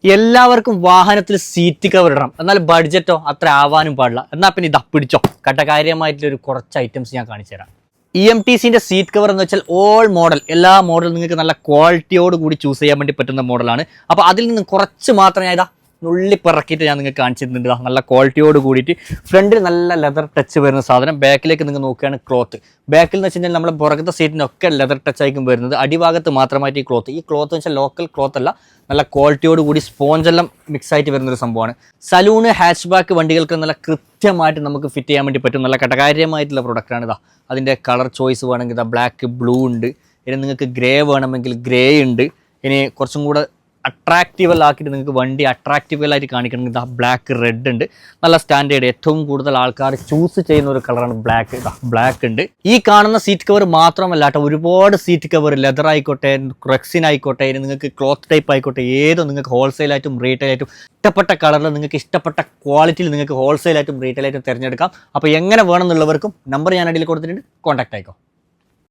എല്ലാവർക്കും വാഹനത്തിൽ seat cover ഇടണം, എന്നാൽ ബഡ്ജറ്റോ അത്ര ആവാനും പാടില്ല. എന്നാൽ പിന്നെ ഇതാ പിടിച്ചോ, കട്ടകാര്യമായിട്ടുള്ള കുറച്ച് ഐറ്റംസ് ഞാൻ കാണിച്ചു തരാം. EMTCന്റെ സീറ്റ് കവർ എന്ന് വെച്ചാൽ ഓൾ മോഡൽ, എല്ലാ മോഡലും നിങ്ങൾക്ക് നല്ല ക്വാളിറ്റിയോട് കൂടി ചൂസ് ചെയ്യാൻ വേണ്ടി പറ്റുന്ന മോഡലാണ്. അപ്പോൾ അതിൽ നിന്ന് കുറച്ച് മാത്രം ഞാൻ ഇതാ നുള്ളിപ്പിറക്കിയിട്ട് ഞാൻ നിങ്ങൾക്ക് കാണിച്ചിട്ടുണ്ട്. നല്ല ക്വാളിറ്റിയോട് കൂടിയിട്ട് ഫ്രണ്ടിൽ നല്ല ലെതർ ടച്ച് വരുന്ന സാധനം. ബാക്കിലേക്ക് നിങ്ങൾ നോക്കുകയാണ് ക്ലോത്ത്. ബാക്കിൽ എന്ന് വെച്ച് കഴിഞ്ഞാൽ നമ്മുടെ പുറകത്തെ സീറ്റിനൊക്കെ ലെതർ ടച്ച് ആയിരിക്കും വരുന്നത്. അടിഭാഗത്ത് മാത്രമായിട്ട് ഈ ക്ലോത്ത് എന്ന് വെച്ചാൽ ലോക്കൽ ക്ലോത്ത് അല്ല, നല്ല ക്വാളിറ്റിയോട് കൂടി സ്പോഞ്ചെല്ലാം മിക്സ് ആയിട്ട് വരുന്നൊരു സംഭവമാണ്. സലൂണ് ഹാച്ച് ബാക്ക് വണ്ടികൾക്ക് നല്ല കൃത്യമായിട്ട് നമുക്ക് ഫിറ്റ് ചെയ്യാൻ വേണ്ടി പറ്റും. നല്ല കടകാര്യമായിട്ടുള്ള പ്രൊഡക്റ്റാണ് ഇതാ. അതിൻ്റെ കളർ ചോയ്സ് വേണമെങ്കിൽ ഇതാ ബ്ലാക്ക്, ബ്ലൂ ഉണ്ട്. ഇനി നിങ്ങൾക്ക് ഗ്രേ വേണമെങ്കിൽ ഗ്രേ ഉണ്ട്. ഇനി കുറച്ചും കൂടെ അട്രാക്റ്റീവൽ ആക്കിയിട്ട് നിങ്ങൾക്ക് വണ്ടി അട്രാക്റ്റീവലായിട്ട് കാണിക്കണമെങ്കിൽ ഇതാ ബ്ലാക്ക്, റെഡ് ഉണ്ട്. നല്ല സ്റ്റാൻഡേർഡ്, ഏറ്റവും കൂടുതൽ ആൾക്കാർ ചൂസ് ചെയ്യുന്ന ഒരു കളറാണ് ബ്ലാക്ക്. ഇതാ ബ്ലാക്ക് ഉണ്ട്. ഈ കാണുന്ന സീറ്റ് കവർ മാത്രമല്ല കേട്ടോ, ഒരുപാട് സീറ്റ് കവർ, ലെതർ ആയിക്കോട്ടെ, റെക്സിൻ ആയിക്കോട്ടെ, ഇനി നിങ്ങൾക്ക് ക്ലോത്ത് ടൈപ്പ് ആയിക്കോട്ടെ, ഏതോ നിങ്ങൾക്ക് ഹോൾസെയിലായിട്ടും റീറ്റെയിലായിട്ടും ഇഷ്ടപ്പെട്ട കളറിൽ നിങ്ങൾക്ക് ഇഷ്ടപ്പെട്ട ക്വാളിറ്റിയിൽ നിങ്ങൾക്ക് ഹോൾസെയിലായിട്ടും റീറ്റെയിലായിട്ടും തിരഞ്ഞെടുക്കാം. അപ്പോൾ എങ്ങനെ വേണമെന്നുള്ളവർക്കും നമ്പർ ഞാൻ അടിയിൽ കൊടുത്തിട്ടുണ്ട്, കോൺടാക്ട് ആയിക്കോ.